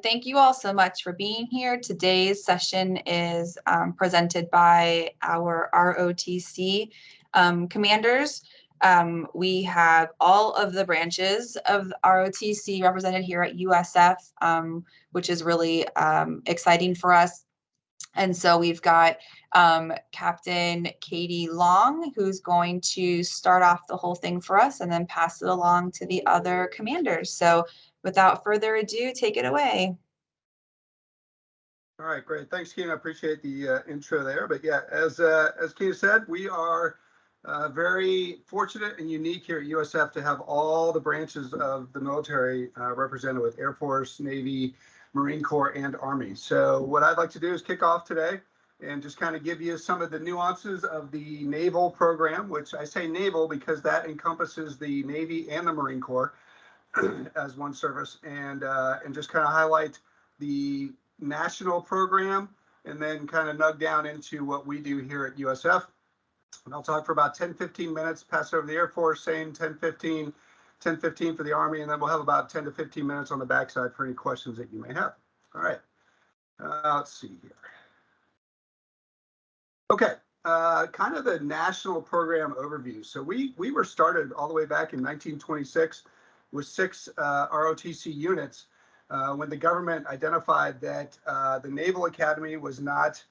Thank you all so much for being here. Today's session is presented by our ROTC commanders. We have all of the branches of ROTC represented here at USF, which is really exciting for us. And so we've got Captain Katie Long, who's going to start off the whole thing for us and then pass it along to the other commanders. So without further ado, take it away. All right, great. Thanks, Keena. I appreciate the intro there. But yeah, as Keena said, we are very fortunate and unique here at USF to have all the branches of the military represented with Air Force, Navy, Marine Corps, and Army. So what I'd like to do is kick off today and just kind of give you some of the nuances of the Naval program, which I say Naval because that encompasses the Navy and the Marine Corps as one service, and just kind of highlight the national program and then kind of nug down into what we do here at USF. And I'll talk for about 10-15 minutes, pass over the Air Force, same 10-15 for the Army, and then we'll have about 10 to 15 minutes on the backside for any questions that you may have. All right, let's see here. Okay, kind of the national program overview. So we were started all the way back in 1926 with 6 ROTC units when the government identified that the Naval Academy was not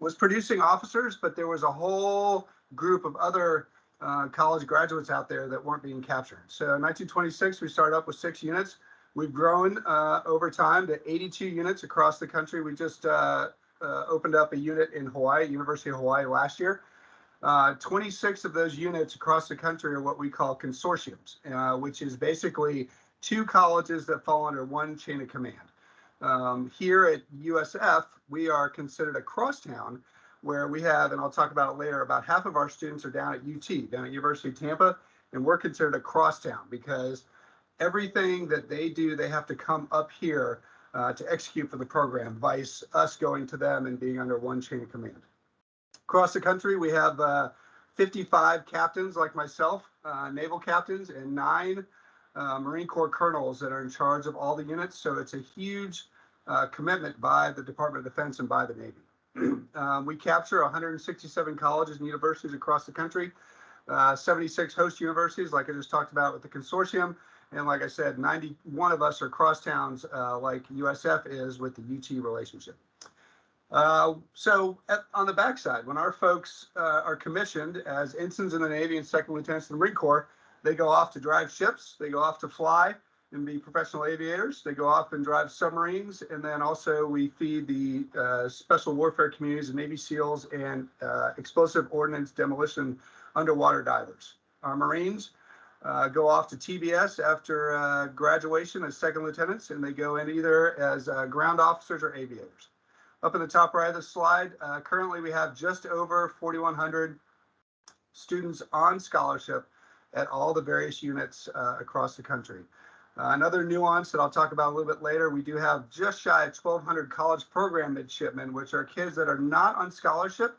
was producing officers, but there was a whole group of other college graduates out there that weren't being captured. So in 1926, we started up with 6 units. We've grown over time to 82 units across the country. We just opened up a unit in Hawaii, University of Hawaii last year. 26 of those units across the country are what we call consortiums, which is basically 2 colleges that fall under one chain of command. Here at USF, we are considered a crosstown where we have, and I'll talk about it later, about half of our students are down at UT, down at University of Tampa, and we're considered a crosstown because everything that they do, they have to come up here to execute for the program, vice us going to them and being under one chain of command. Across the country, we have 55 captains like myself, naval captains, and 9 Marine Corps colonels that are in charge of all the units. So it's a huge commitment by the Department of Defense and by the Navy. We capture 167 colleges and universities across the country, 76 host universities, like I just talked about with the consortium. And like I said, 91 of us are crosstowns like USF is with the UT relationship. So on the backside, when our folks are commissioned as ensigns in the Navy and second lieutenants in the Marine Corps, they go off to drive ships, they go off to fly and be professional aviators, they go off and drive submarines, and then also we feed the special warfare communities of Navy SEALs and explosive ordnance demolition underwater divers. Our Marines go off to TBS after graduation as second lieutenants, and they go in either as ground officers or aviators. Up in the top right of the slide, currently we have just over 4,100 students on scholarship at all the various units across the country. Another nuance that I'll talk about a little bit later, we do have just shy of 1,200 college program midshipmen, which are kids that are not on scholarship,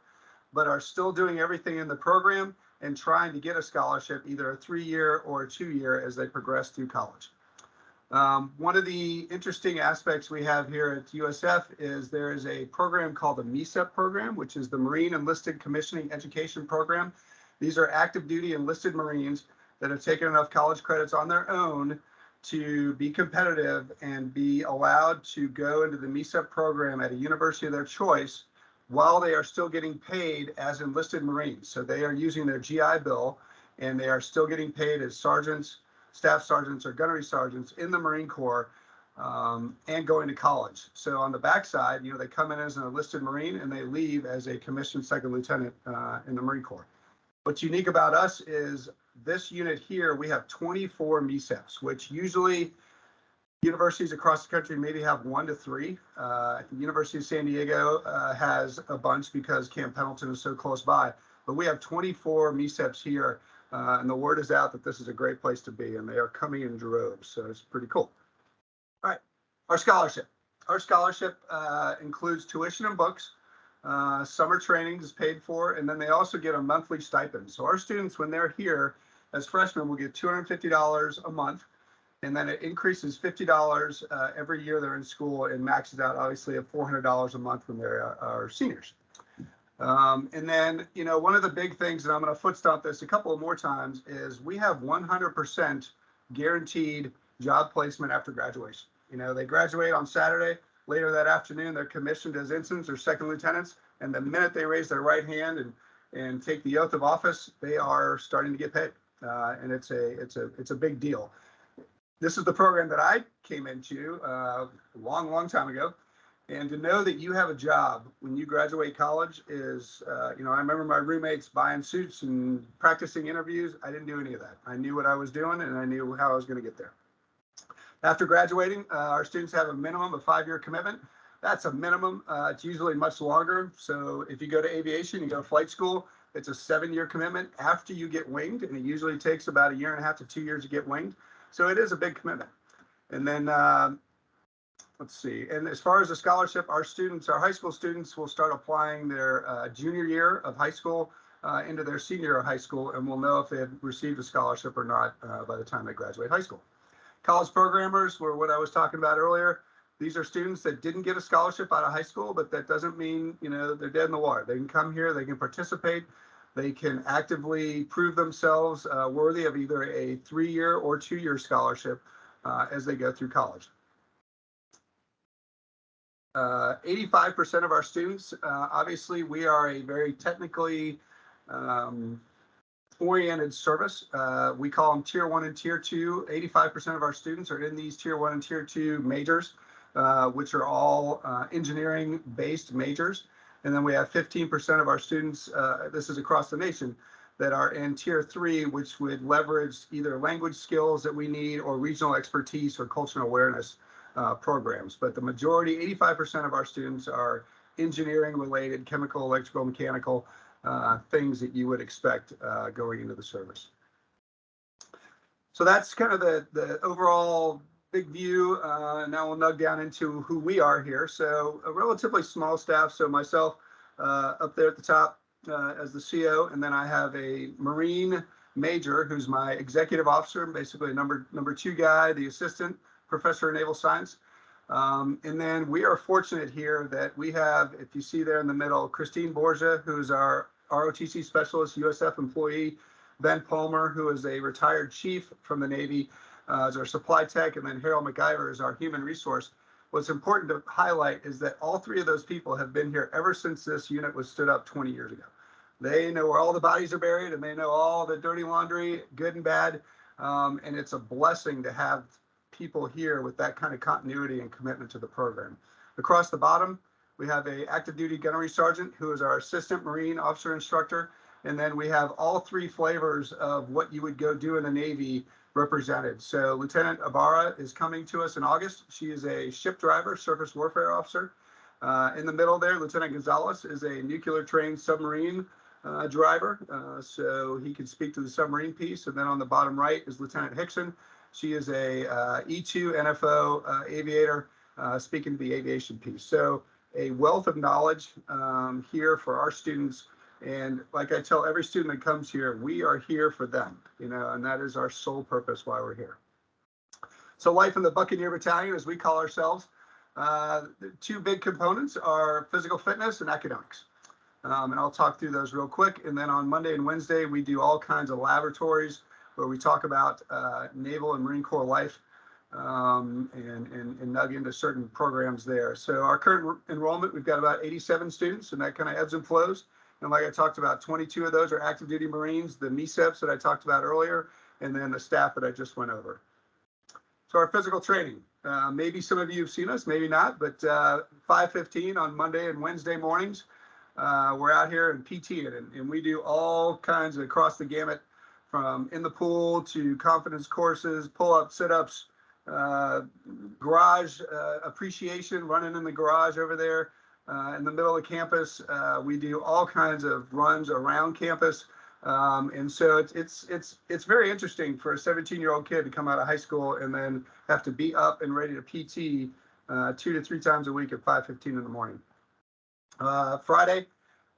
but are still doing everything in the program and trying to get a scholarship, either a 3-year or a 2-year as they progress through college. One of the interesting aspects we have here at USF is there is a program called the MESEP program, which is the Marine Enlisted Commissioning Education Program. These are active duty enlisted Marines that have taken enough college credits on their own to be competitive and be allowed to go into the MESEP program at a university of their choice while they are still getting paid as enlisted Marines. So they are using their GI Bill and they are still getting paid as sergeants, staff sergeants, or gunnery sergeants in the Marine Corps and going to college. So on the backside, you know, they come in as an enlisted Marine and they leave as a commissioned second lieutenant in the Marine Corps. What's unique about us is this unit here, we have 24 MESEPs, which usually universities across the country maybe have 1 to 3. The University of San Diego has a bunch because Camp Pendleton is so close by, but we have 24 MESEPs here, and the word is out that this is a great place to be, and they are coming in droves, so it's pretty cool. All right, our scholarship. Our scholarship includes tuition and books. Summer trainings is paid for, and then they also get a monthly stipend. So our students, when they're here as freshmen, will get $250 a month. And then it increases $50 every year they're in school, and maxes out obviously at $400 a month when they are seniors. And then, one of the big things, and I'm going to foot stomp this a couple of more times, is we have 100% guaranteed job placement after graduation. They graduate on Saturday. Later that afternoon, they're commissioned as ensigns or second lieutenants. And the minute they raise their right hand and take the oath of office, they are starting to get paid. And it's a big deal. This is the program that I came into a long time ago. And to know that you have a job when you graduate college is, I remember my roommates buying suits and practicing interviews. I didn't do any of that. I knew what I was doing, and I knew how I was going to get there. After graduating, our students have a minimum of 5-year commitment. That's a minimum. It's usually much longer. So if you go to aviation, you go to flight school, it's a 7-year commitment after you get winged, and it usually takes about 1.5 to 2 years to get winged. So it is a big commitment. And then let's see. And as far as the scholarship, our high school students will start applying their junior year of high school into their senior year of high school, and we'll know if they've received a scholarship or not by the time they graduate high school. College programmers were what I was talking about earlier. These are students that didn't get a scholarship out of high school, but that doesn't mean, they're dead in the water. They can come here, they can participate, they can actively prove themselves worthy of either a 3-year or 2-year scholarship as they go through college. 85% of our students, obviously we are a very technically oriented service. We call them Tier 1 and Tier 2. 85% of our students are in these Tier 1 and Tier 2 majors, which are all engineering-based majors. And then we have 15% of our students, this is across the nation, that are in Tier 3, which would leverage either language skills that we need or regional expertise or cultural awareness programs. But the majority, 85% of our students are engineering-related, chemical, electrical, mechanical, things that you would expect going into the service. So that's kind of the overall big view. Now we'll nug down into who we are here. So a relatively small staff. So myself up there at the top as the CO, and then I have a Marine major who's my executive officer, basically a number 2 guy, the assistant professor of naval science. And then we are fortunate here that we have, if you see there in the middle, Christine Borgia, who's our ROTC specialist, USF employee, Ben Palmer, who is a retired chief from the Navy, as our supply tech, and then Harold McIver is our human resource. What's important to highlight is that all 3 of those people have been here ever since this unit was stood up 20 years ago. They know where all the bodies are buried, and they know all the dirty laundry, good and bad. And it's a blessing to have people here with that kind of continuity and commitment to the program. Across the bottom, we have a active duty gunnery sergeant who is our assistant Marine officer instructor. And then we have all 3 flavors of what you would go do in the Navy represented. So Lieutenant Ibarra is coming to us in August. She is a ship driver, surface warfare officer. In the middle there, Lieutenant Gonzalez is a nuclear trained submarine driver. So he can speak to the submarine piece. And then on the bottom right is Lieutenant Hickson. She is a E2 NFO aviator speaking to the aviation piece. So a wealth of knowledge here for our students. And like I tell every student that comes here, we are here for them, and that is our sole purpose why we're here. So life in the Buccaneer Battalion, as we call ourselves, the 2 big components are physical fitness and academics. And I'll talk through those real quick. And then on Monday and Wednesday, we do all kinds of laboratories where we talk about Naval and Marine Corps life and nug into certain programs there. So our current enrollment, we've got about 87 students, and that kind of ebbs and flows. And like I talked about, 22 of those are active duty Marines, the MECEPs that I talked about earlier, and then the staff that I just went over. So our physical training, maybe some of you have seen us, maybe not, but 5:15 on Monday and Wednesday mornings, we're out here in PT, and we do all kinds of across the gamut, from in the pool to confidence courses, pull-ups, sit-ups, garage appreciation, running in the garage over there in the middle of campus. We do all kinds of runs around campus. And so it's very interesting for a 17-year-old kid to come out of high school and then have to be up and ready to PT 2 to 3 times a week at 5:15 in the morning. Friday,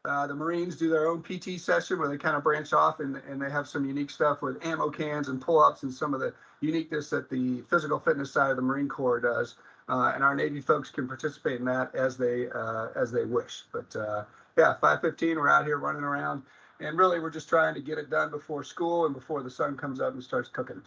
The Marines do their own PT session where they kind of branch off and they have some unique stuff with ammo cans and pull-ups and some of the uniqueness that the physical fitness side of the Marine Corps does. And our Navy folks can participate in that as they wish. But yeah, 5:15, we're out here running around, and really we're just trying to get it done before school and before the sun comes up and starts cooking.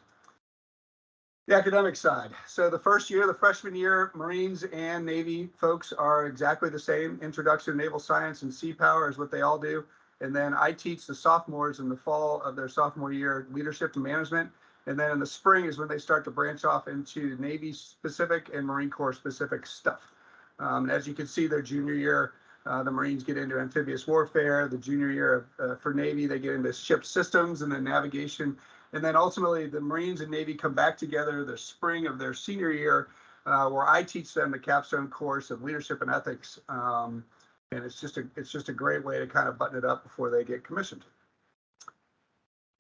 The academic side. So the first year, the freshman year, Marines and Navy folks are exactly the same. Introduction to Naval Science and Sea Power is what they all do. And then I teach the sophomores in the fall of their sophomore year, leadership and management. And then in the spring is when they start to branch off into Navy specific and Marine Corps specific stuff. As you can see, their junior year, the Marines get into amphibious warfare. The junior year for Navy, they get into ship systems and then navigation. And then ultimately, the Marines and Navy come back together the spring of their senior year, where I teach them the capstone course of leadership and ethics. And it's just a great way to kind of button it up before they get commissioned.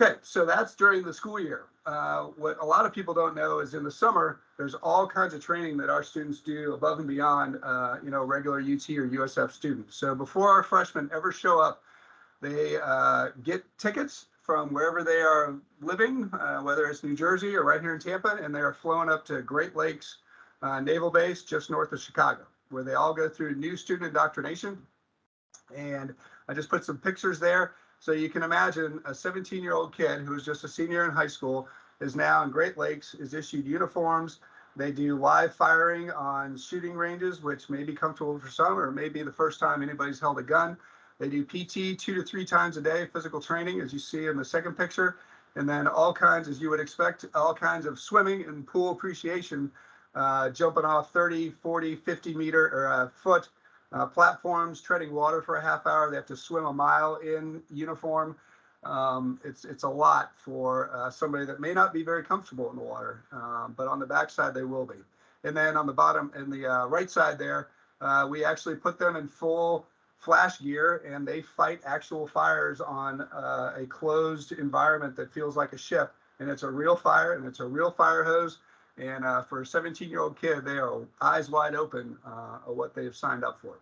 Okay, so that's during the school year. What a lot of people don't know is in the summer, there's all kinds of training that our students do above and beyond, regular UT or USF students. So before our freshmen ever show up, they get tickets from wherever they are living, whether it's New Jersey or right here in Tampa, and they are flown up to Great Lakes Naval Base just north of Chicago, where they all go through new student indoctrination. And I just put some pictures there. So you can imagine a 17-year-old kid who is just a senior in high school is now in Great Lakes, is issued uniforms. They do live firing on shooting ranges, which may be comfortable for some, or may be the first time anybody's held a gun. They do PT 2 to 3 times a day, physical training, as you see in the second picture. And then all kinds, as you would expect, all kinds of swimming and pool appreciation, jumping off 30, 40, 50 meter or foot platforms, treading water for a half hour. They have to swim a mile in uniform. It's a lot for somebody that may not be very comfortable in the water, but on the backside they will be. And then on the bottom, in the right side there, we actually put them in full flash gear, and they fight actual fires on a closed environment that feels like a ship. And it's a real fire, and it's a real fire hose. And for a 17-year-old kid, they are eyes wide open of what they've signed up for.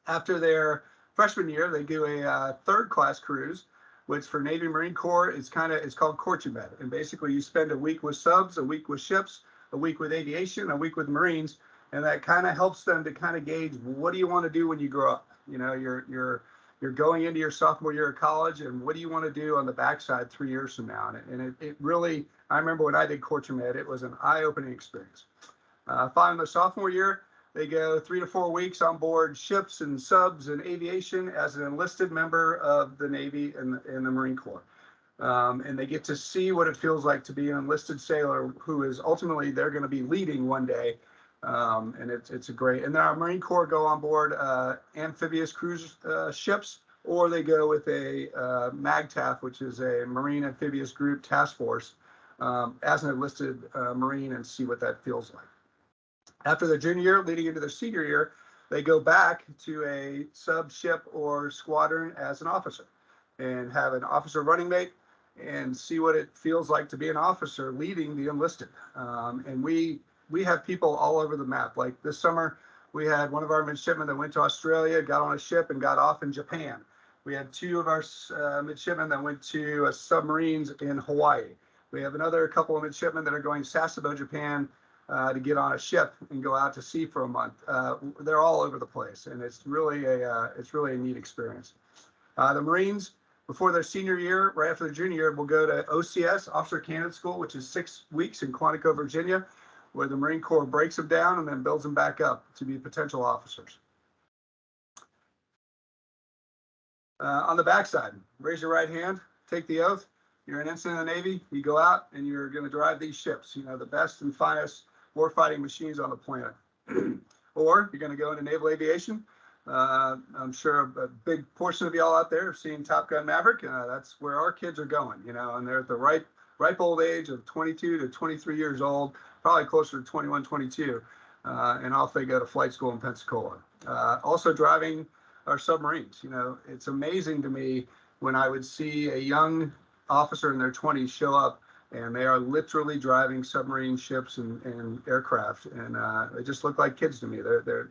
After their freshman year, they do a third-class cruise, which for Navy Marine Corps is it's called Cortumet. And basically, you spend a week with subs, a week with ships, a week with aviation, a week with Marines, and that kind of helps them to kind of gauge, what do you want to do when you grow up? You know, you're going into your sophomore year of college, and what do you want to do on the backside 3 years from now? And it really, I remember when I did Cortumet, it was an eye-opening experience. Following their sophomore year, they go 3 to 4 weeks on board ships and subs and aviation as an enlisted member of the Navy and the Marine Corps. And they get to see what it feels like to be an enlisted sailor who is ultimately they're going to be leading one day. And it's a great, and then our Marine Corps go on board amphibious cruise ships, or they go with a MAGTAF, which is a Marine Amphibious Group Task Force, as an enlisted Marine, and see what that feels like. After their junior year, leading into their senior year, they go back to a sub, ship, or squadron as an officer and have an officer running mate and see what it feels like to be an officer leading the enlisted. And we have people all over the map. Like this summer, we had one of our midshipmen that went to Australia, got on a ship, and got off in Japan. We had 2 of our midshipmen that went to submarines in Hawaii. We have another couple of midshipmen that are going Sasebo, Japan, to get on a ship and go out to sea for a month. They're all over the place, and it's really a neat experience. The Marines, before their senior year, right after their junior year, will go to OCS, Officer Candidate School, which is 6 weeks in Quantico, Virginia, where the Marine Corps breaks them down and then builds them back up to be potential officers. On the backside, raise your right hand, take the oath. You're an ensign in the Navy. You go out and you're going to drive these ships, the best and finest warfighting machines on the planet. Or you're going to go into naval aviation. I'm sure a big portion of y'all out there have seen Top Gun Maverick. That's where our kids are going, and they're at the ripe old age of 22 to 23 years old, probably closer to 21, 22, and off they go to flight school in Pensacola. Also driving our submarines. It's amazing to me when I would see a young officer in their 20s show up, and they are literally driving submarine ships and aircraft, and they just look like kids to me. They're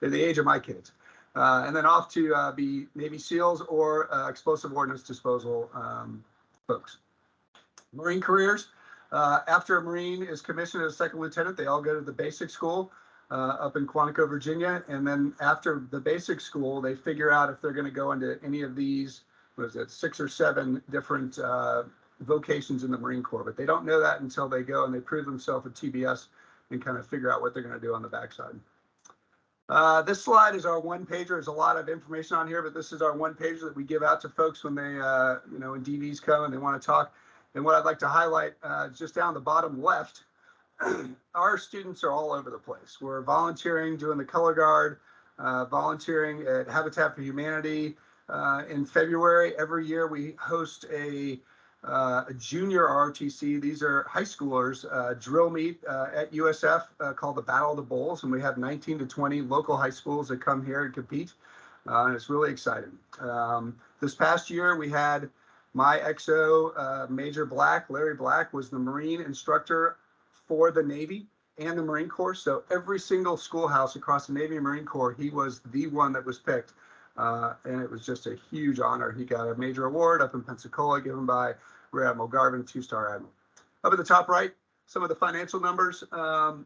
the age of my kids. and then off to be Navy SEALs or explosive ordnance disposal folks. Marine careers. After a Marine is commissioned as a second lieutenant, they all go to the basic school up in Quantico, Virginia. And then after the basic school, they figure out if they're going to go into any of these, what is it, 6 or 7 different vocations in the Marine Corps. But they don't know that until they go and they prove themselves at TBS and kind of figure out what they're going to do on the backside. This slide is our one pager. There's a lot of information on here, but this is our one pager that we give out to folks when they, when DVs come and they want to talk. And what I'd like to highlight, just down the bottom left, our students are all over the place. We're volunteering, doing the color guard, volunteering at Habitat for Humanity. In February, every year we host a junior ROTC. These are high schoolers drill meet at USF called the Battle of the Bulls, and we have 19 to 20 local high schools that come here and compete, and it's really exciting. This past year we had my XO, Major Black, Larry Black, was the Marine instructor for the Navy and the Marine Corps. So every single schoolhouse across the Navy and Marine Corps, he was the one that was picked. And it was just a huge honor. He got a major award up in Pensacola given by Rear Admiral Garvin, 2-star Admiral. Up at the top right, some of the financial numbers.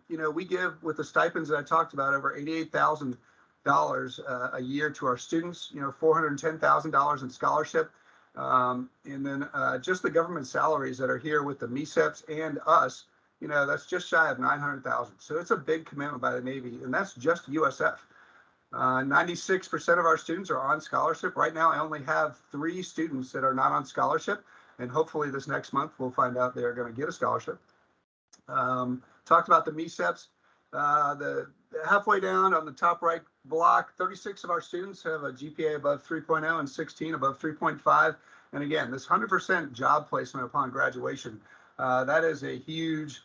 We give, with the stipends that I talked about, over $88,000 a year to our students, $410,000 in scholarship. And then just the government salaries that are here with the MECEPs and us, that's just shy of $900,000. So it's a big commitment by the Navy, and that's just USF. 96% of our students are on scholarship. Right now, I only have 3 students that are not on scholarship, and hopefully this next month we'll find out they're going to get a scholarship. Talked about the MECEPs. The halfway down on the top right block, 36 of our students have a GPA above 3.0 and 16 above 3.5. And again, this 100% job placement upon graduation, that is a huge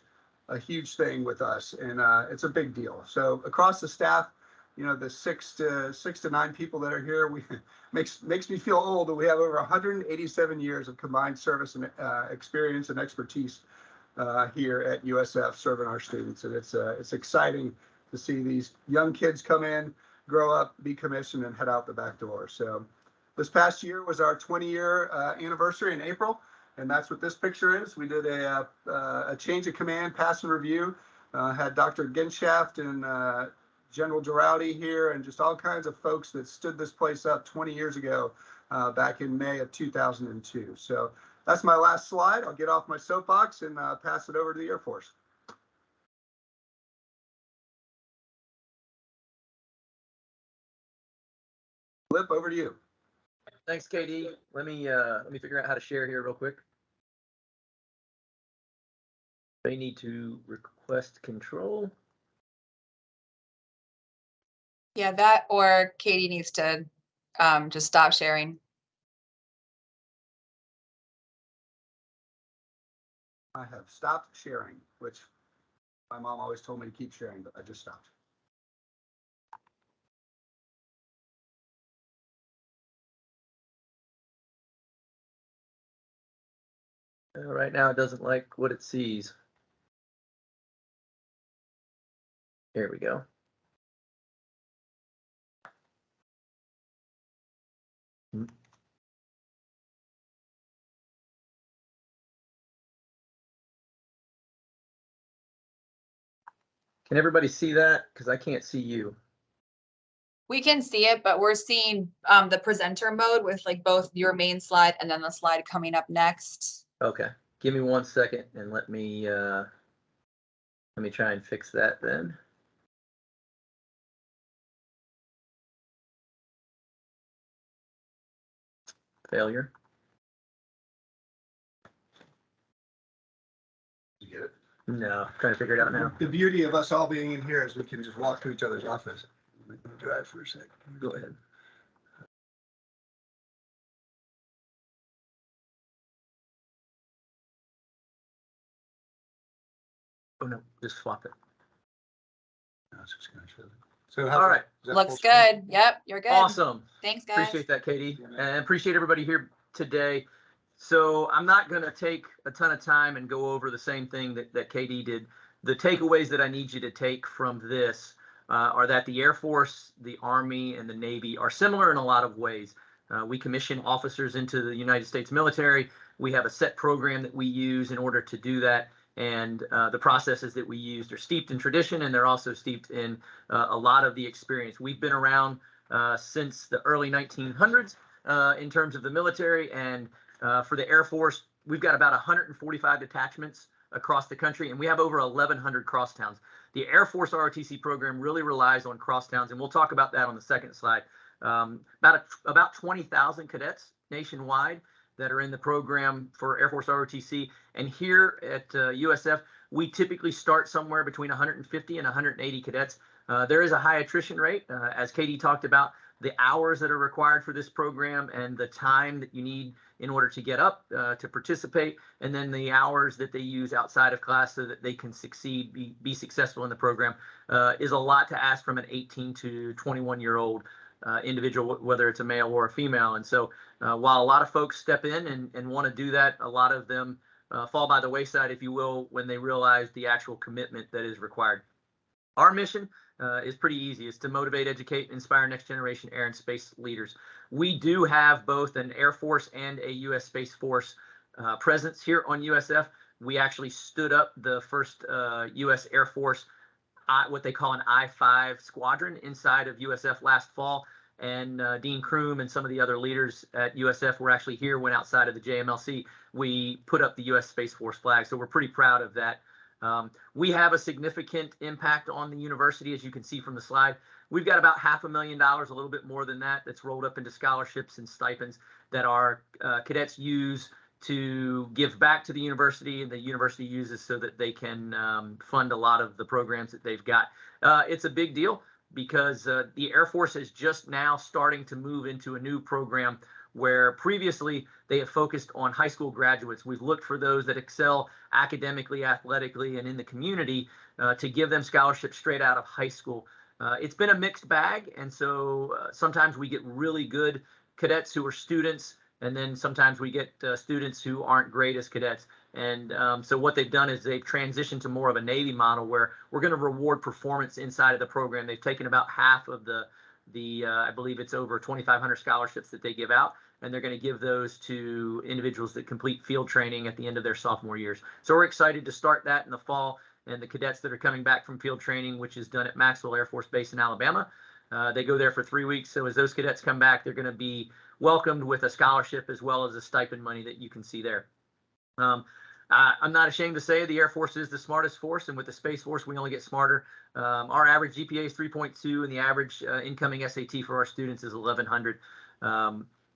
thing with us, and it's a big deal. So across the staff, the 6 to 9 people that are here, makes me feel old, but we have over 187 years of combined service and experience and expertise here at USF serving our students. And it's exciting to see these young kids come in, grow up, be commissioned, and head out the back door. So this past year was our 20-year anniversary in April, and that's what this picture is. We did a change of command, pass and review, had Dr. Genshaft and General Girardi here, and just all kinds of folks that stood this place up 20 years ago, back in May of 2002. So that's my last slide. I'll get off my soapbox and pass it over to the Air Force. Flip, over to you. Thanks, KD. Let me figure out how to share here real quick. They need to request control. Yeah, that or Katie needs to just stop sharing. I have stopped sharing, which my mom always told me to keep sharing, but I just stopped. Right now, it doesn't like what it sees. Here we go. Can everybody see that? Because I can't see you. We can see it, but we're seeing the presenter mode with like both your main slide and then the slide coming up next. Okay, give me 1 second and let me try and fix that then. Failure. You get it? No, I'm trying to figure it out now. The beauty of us all being in here is we can just walk to each other's office. Let me drive for a sec. Go ahead. Oh no, just swap it. No, it's just gonna show. So All right. Looks good. Yep, you're good. Awesome. Thanks, guys. Appreciate that, Katie, and appreciate everybody here today. So I'm not going to take a ton of time and go over the same thing that Katie did. The takeaways that I need you to take from this, are that the Air Force, the Army, and the Navy are similar in a lot of ways. We commission officers into the United States military. We have a set program that we use in order to do that. And the processes that we use are steeped in tradition, and they're also steeped in a lot of the experience. We've been around since the early 1900s in terms of the military, and for the Air Force, we've got about 145 detachments across the country, and we have over 1,100 crosstowns. The Air Force ROTC program really relies on crosstowns, and we'll talk about that on the second slide. About 20,000 cadets nationwide that are in the program for Air Force ROTC. And here at USF, we typically start somewhere between 150 and 180 cadets. There is a high attrition rate, as Katie talked about, the hours that are required for this program and the time that you need in order to get up to participate, and then the hours that they use outside of class so that they can succeed, be successful in the program, is a lot to ask from an 18 to 21-year-old individual, whether it's a male or a female. And so while a lot of folks step in and want to do that, a lot of them fall by the wayside, if you will, when they realize the actual commitment that is required. Our mission is pretty easy. It's to motivate, educate, and inspire next generation air and space leaders. We do have both an Air Force and a U.S. Space Force presence here on USF. We actually stood up the first U.S. Air Force, what they call an I-5 squadron inside of USF last fall. And Dean Kroom and some of the other leaders at USF were actually here when outside of the JMLC, we put up the U.S. Space Force flag. So we're pretty proud of that. We have a significant impact on the university, as you can see from the slide. We've got about $500,000, a little bit more than that, that's rolled up into scholarships and stipends that our cadets use to give back to the university, and the university uses so that they can fund a lot of the programs that they've got. It's a big deal because the Air Force is just now starting to move into a new program where previously they have focused on high school graduates. We've looked for those that excel academically, athletically, and in the community to give them scholarships straight out of high school. It's been a mixed bag, and so sometimes we get really good cadets who are students, and then sometimes we get students who aren't great as cadets. And so what they've done is they've transitioned to more of a Navy model where we're going to reward performance inside of the program. They've taken about half of the I believe it's over 2,500 scholarships that they give out, and they're going to give those to individuals that complete field training at the end of their sophomore years. So we're excited to start that in the fall, and the cadets that are coming back from field training, which is done at Maxwell Air Force Base in Alabama, they go there for 3 weeks. So as those cadets come back, they're going to be welcomed with a scholarship as well as a stipend money that you can see there. I'm not ashamed to say the Air Force is the smartest force, and with the Space Force, we only get smarter. Our average GPA is 3.2, and the average incoming SAT for our students is 1,100.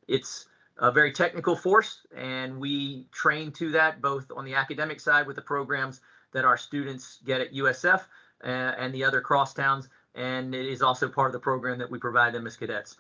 It's a very technical force, and we train to that both on the academic side with the programs that our students get at USF and the other crosstowns, and it is also part of the program that we provide them as cadets.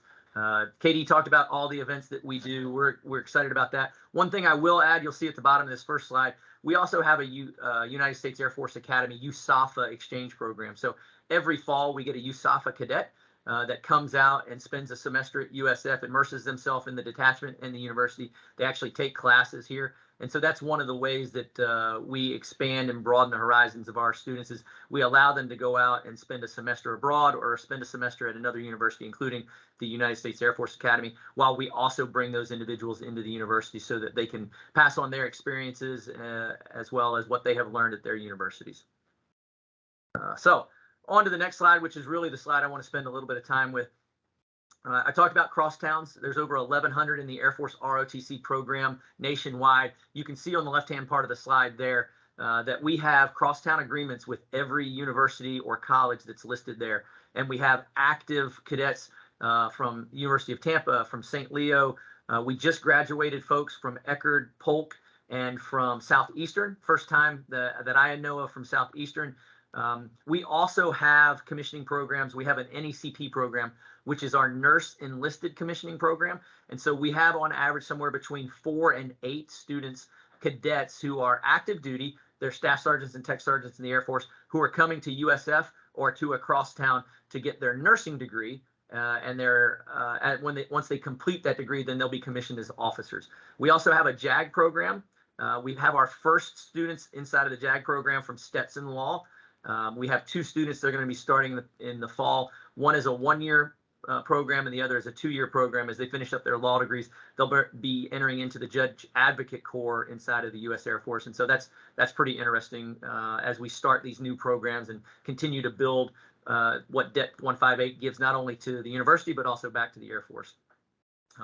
Katie talked about all the events that we do. We're excited about that. One thing I will add, you'll see at the bottom of this first slide, we also have a United States Air Force Academy USAFA exchange program. So every fall we get a USAFA cadet that comes out and spends a semester at USF, immerses themselves in the detachment and the university. They actually take classes here. And so that's one of the ways that we expand and broaden the horizons of our students is we allow them to go out and spend a semester abroad or spend a semester at another university, including the United States Air Force Academy, while we also bring those individuals into the university so that they can pass on their experiences as well as what they have learned at their universities. So on to the next slide, which is really the slide I want to spend a little bit of time with. I talked about crosstowns. There's over 1,100 in the Air Force ROTC program nationwide. You can see on the left-hand part of the slide there that we have crosstown agreements with every university or college that's listed there. And we have active cadets from University of Tampa, from St. Leo. We just graduated folks from Eckerd, Polk, and from Southeastern. First time that I know of from Southeastern. We also have commissioning programs. We have an NECP program, which is our nurse enlisted commissioning program. And so we have on average somewhere between 4 and 8 students, cadets who are active duty. They're staff sergeants and tech sergeants in the Air Force who are coming to USF or to a crosstown to get their nursing degree. And they're once they complete that degree, then they'll be commissioned as officers. We also have a JAG program. We have our first students inside of the JAG program from Stetson Law. We have 2 students that are going to be starting in the fall. One is a 1-year program, and the other is a 2-year program. As they finish up their law degrees, they'll be entering into the Judge Advocate Corps inside of the U.S. Air Force, and so that's pretty interesting as we start these new programs and continue to build what DET 158 gives not only to the university but also back to the Air Force.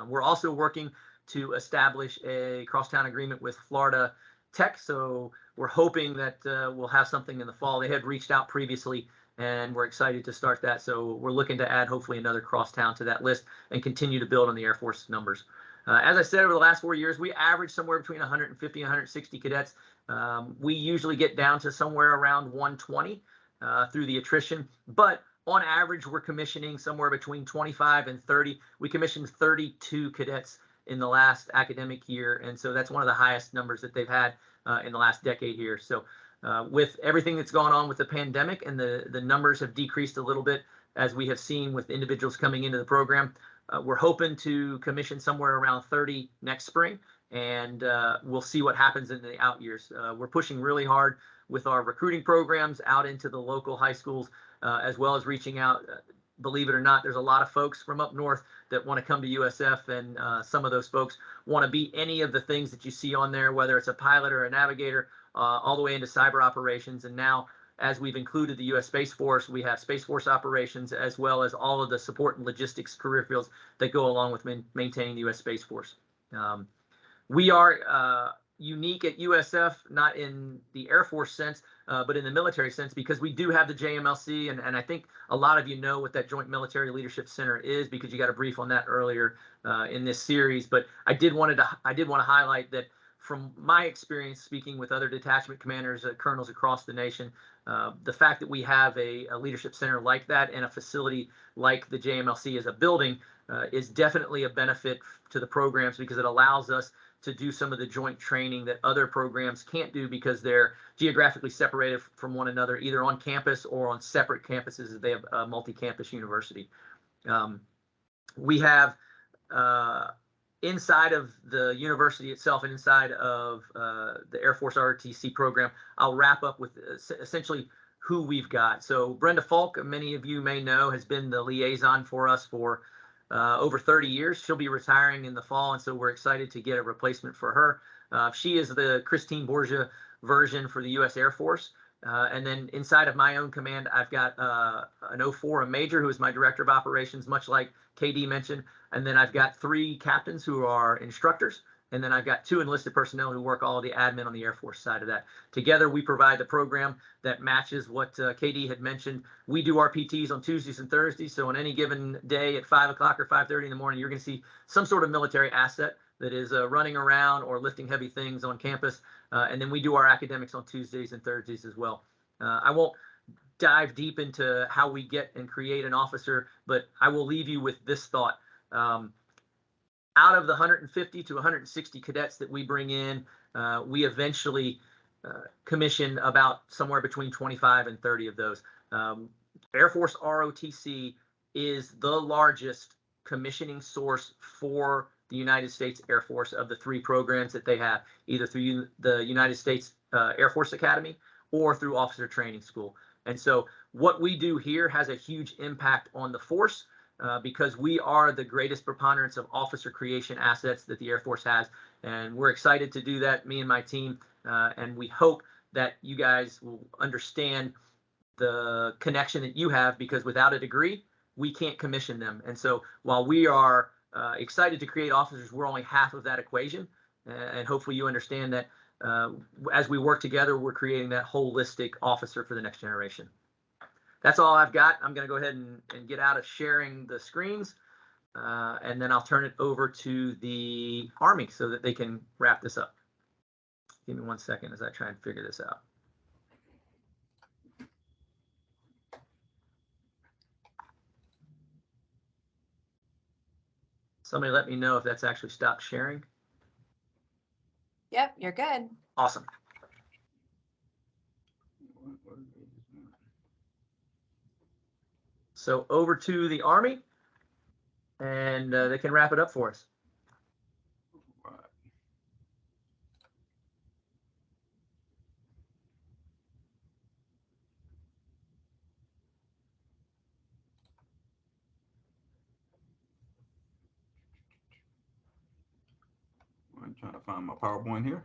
We're also working to establish a crosstown agreement with Florida Tech, so we're hoping that we'll have something in the fall. They had reached out previously, and we're excited to start that. So we're looking to add hopefully another crosstown to that list and continue to build on the Air Force numbers. As I said, over the last 4 years, we average somewhere between 150 and 160 cadets. We usually get down to somewhere around 120 through the attrition, but on average, we're commissioning somewhere between 25 and 30. We commissioned 32 cadets in the last academic year, and so that's one of the highest numbers that they've had in the last decade here. So with everything that's gone on with the pandemic, and the numbers have decreased a little bit as we have seen with individuals coming into the program, we're hoping to commission somewhere around 30 next spring, and we'll see what happens in the out years. We're pushing really hard with our recruiting programs out into the local high schools, as well as reaching out. Believe it or not, there's a lot of folks from up north that want to come to USF, and some of those folks want to be any of the things that you see on there, whether it's a pilot or a navigator, all the way into cyber operations. And now, as we've included the U.S. Space Force, we have Space Force operations, as well as all of the support and logistics career fields that go along with maintaining the U.S. Space Force. We are unique at USF, not in the Air Force sense, but in the military sense, because we do have the JMLC, and I think a lot of you know what that Joint Military Leadership Center is, because you got a brief on that earlier in this series. But I did want to highlight that from my experience speaking with other detachment commanders, colonels across the nation, the fact that we have a leadership center like that and a facility like the JMLC as a building is definitely a benefit to the programs, because it allows us to do some of the joint training that other programs can't do, because they're geographically separated from one another, either on campus or on separate campuses if they have a multi-campus university. We have inside of the university itself and inside of the Air Force ROTC program, I'll wrap up with essentially who we've got. So Brenda Falk, many of you may know, has been the liaison for us for over 30 years. She'll be retiring in the fall, and so we're excited to get a replacement for her. She is the Christine Borgia version for the U.S. Air Force. And then inside of my own command, I've got an 04, a major, who is my director of operations, much like KD mentioned. And then I've got 3 captains who are instructors. And then I've got 2 enlisted personnel who work all of the admin on the Air Force side of that. Together, we provide the program that matches what KD had mentioned. We do our PTs on Tuesdays and Thursdays. So on any given day at 5 o'clock or 5:30 in the morning, you're going to see some sort of military asset that is running around or lifting heavy things on campus. And then we do our academics on Tuesdays and Thursdays as well. I won't dive deep into how we get and create an officer, but I will leave you with this thought. Out of the 150 to 160 cadets that we bring in, we eventually commission about somewhere between 25 and 30 of those. Air Force ROTC is the largest commissioning source for the United States Air Force of the 3 programs that they have, either through the United States Air Force Academy or through Officer Training School. And so what we do here has a huge impact on the force, because we are the greatest preponderance of officer creation assets that the Air Force has. And we're excited to do that, me and my team. And we hope that you guys will understand the connection that you have, because without a degree, we can't commission them. And so while we are excited to create officers, we're only half of that equation. And hopefully you understand that as we work together, we're creating that holistic officer for the next generation. That's all I've got. I'm going to go ahead and get out of sharing the screens, and then I'll turn it over to the Army so that they can wrap this up. Give me 1 second as I try and figure this out. Somebody let me know if that's actually stopped sharing. Yep, you're good. Awesome. So over to the Army, and they can wrap it up for us. I'm trying to find my PowerPoint here.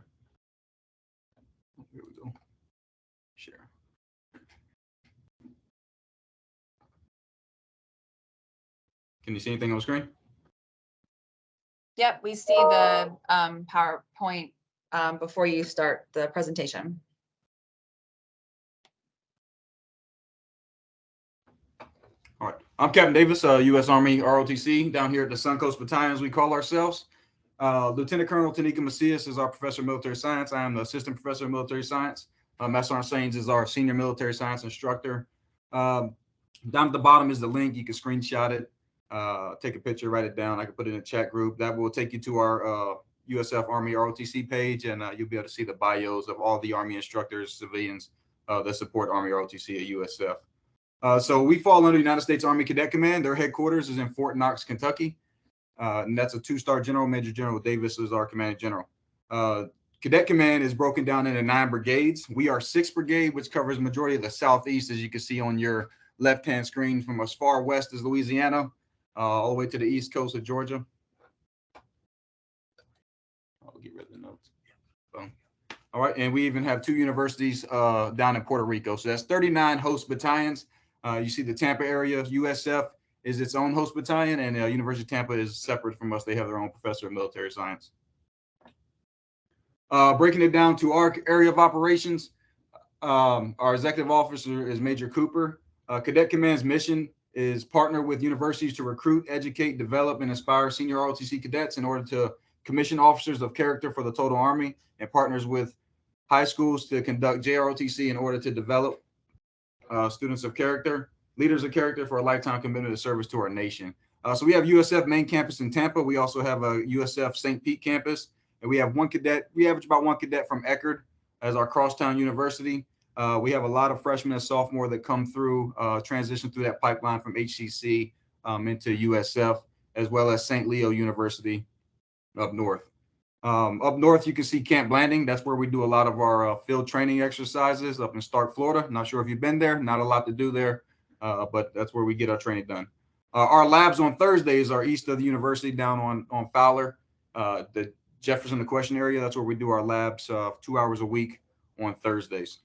Here we go. Share. Can you see anything on the screen? Yep, we see the PowerPoint before you start the presentation. All right. I'm Captain Davis, U.S. Army ROTC, down here at the Suncoast Battalion, as we call ourselves. Lieutenant Colonel Tanika Macias is our professor of military science. I am the assistant professor of military science. Master Sergeant Sains is our senior military science instructor. Down at the bottom is the link. You can screenshot it, take a picture, write it down. I can put it in a chat group. That will take you to our USF Army ROTC page, and you'll be able to see the bios of all the Army instructors, civilians that support Army ROTC at USF. So we fall under United States Army Cadet Command. Their headquarters is in Fort Knox, Kentucky. And that's a 2-star general. Major General Davis is our commanding general. Cadet Command is broken down into 9 brigades. We are 6th Brigade, which covers the majority of the Southeast, as you can see on your left-hand screen, from as far west as Louisiana, all the way to the east coast of Georgia. I'll get rid of the notes. All right, and we even have 2 universities down in Puerto Rico. So that's 39 host battalions. You see the Tampa area, USF is its own host battalion, and University of Tampa is separate from us. They have their own professor of military science. Breaking it down to our area of operations, our executive officer is Major Cooper. Cadet Command's mission is partner with universities to recruit, educate, develop, and inspire senior ROTC cadets in order to commission officers of character for the total Army, and partners with high schools to conduct JROTC in order to develop students of character, leaders of character for a lifetime commitment to service to our nation. So we have USF main campus in Tampa. We also have a USF St. Pete campus, and we have 1 cadet. We average about 1 cadet from Eckerd as our crosstown university. We have a lot of freshmen and sophomore that come through, transition through that pipeline from HCC into USF, as well as St. Leo University up north. Up north, you can see Camp Blanding. That's where we do a lot of our field training exercises up in Stark, Florida. Not sure if you've been there. Not a lot to do there, but that's where we get our training done. Our labs on Thursdays are east of the university, down on Fowler, the Jefferson Equestrian area. That's where we do our labs 2 hours a week on Thursdays.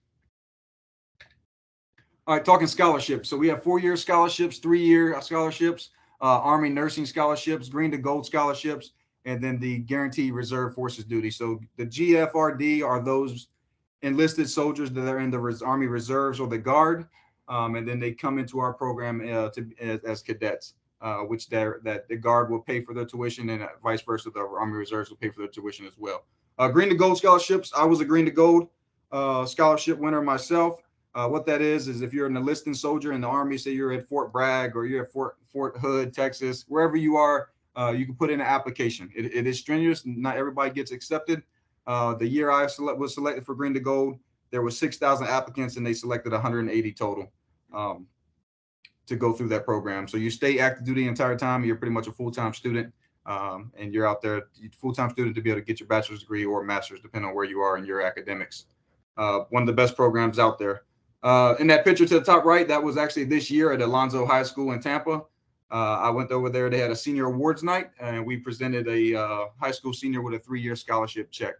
All right, talking scholarships. So we have 4-year scholarships, 3-year scholarships, Army nursing scholarships, green to gold scholarships, and then the guaranteed reserve forces duty. So the GFRD are those enlisted soldiers that are in the Army Reserves or the Guard, and then they come into our program as cadets, which that the Guard will pay for their tuition, and vice versa, the Army Reserves will pay for their tuition as well. Green to gold scholarships. I was a green to gold scholarship winner myself. What that is if you're an enlisted soldier in the Army, say you're at Fort Bragg or you're at Fort Hood, Texas, wherever you are, you can put in an application. It is strenuous. Not everybody gets accepted. The year I was selected for green to gold, there were 6,000 applicants, and they selected 180 total to go through that program. So you stay active duty the entire time. You're pretty much a full-time student, and you're out there, full-time student, to be able to get your bachelor's degree or master's, depending on where you are in your academics. One of the best programs out there. In that picture to the top right, that was actually this year at Alonzo High School in Tampa. I went over there. They had a senior awards night, and we presented a high school senior with a 3-year scholarship check.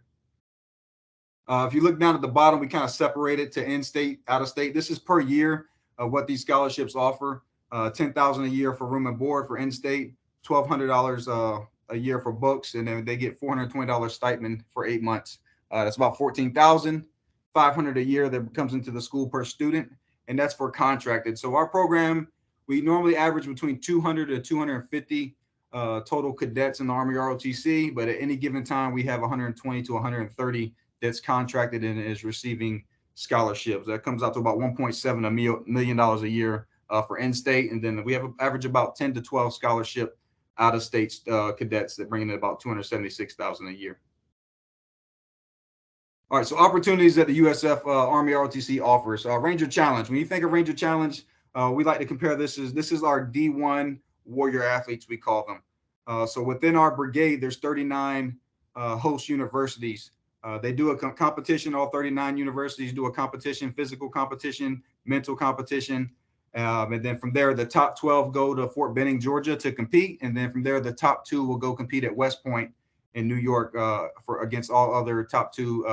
If you look down at the bottom, we kind of separated to in-state, out-of-state. This is per year of what these scholarships offer. $10,000 a year for room and board for in-state, $1,200 a year for books, and then they get $420 stipend for 8 months. That's about $14,500 a year that comes into the school per student, and that's for contracted. So our program, we normally average between 200 to 250 total cadets in the Army ROTC, but at any given time, we have 120 to 130 that's contracted and is receiving scholarships. That comes out to about $1.7 million a year for in-state, and then we have an average about 10 to 12 scholarship out-of-state cadets that bring in about $276,000 a year. All right, so opportunities that the USF Army ROTC offers. Ranger Challenge. When you think of Ranger Challenge, we like to compare this is our D1 warrior athletes, we call them. So within our brigade, there's 39 host universities. They do a competition. All 39 universities do a competition, physical competition, mental competition. And then from there, the top 12 go to Fort Benning, Georgia to compete. And then from there, the top 2 will go compete at West Point in New York for against all other top two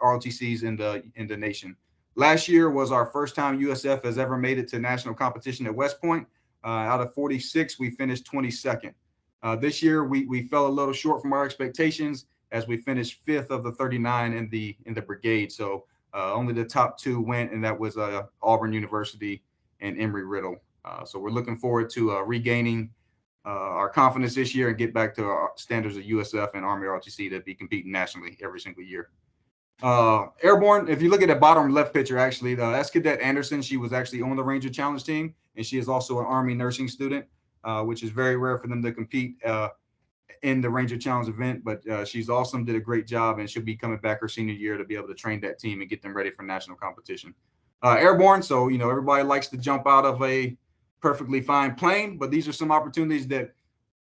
ROTCs in the nation. Last year was our first time USF has ever made it to national competition at West Point. Out of 46, we finished 22nd. This year, we fell a little short from our expectations as we finished 5th of the 39 in the brigade. So only the top two went, and that was Auburn University and Emory-Riddle. So we're looking forward to regaining our confidence this year and get back to our standards of USF and Army ROTC to be competing nationally every single year. Airborne, if you look at the bottom left picture, actually, that's Cadet Anderson. She was actually on the Ranger Challenge team, and she is also an Army nursing student, which is very rare for them to compete in the Ranger Challenge event. But she's awesome, did a great job, and she'll be coming back her senior year to be able to train that team and get them ready for national competition. Airborne, so everybody likes to jump out of a perfectly fine plane, but these are some opportunities that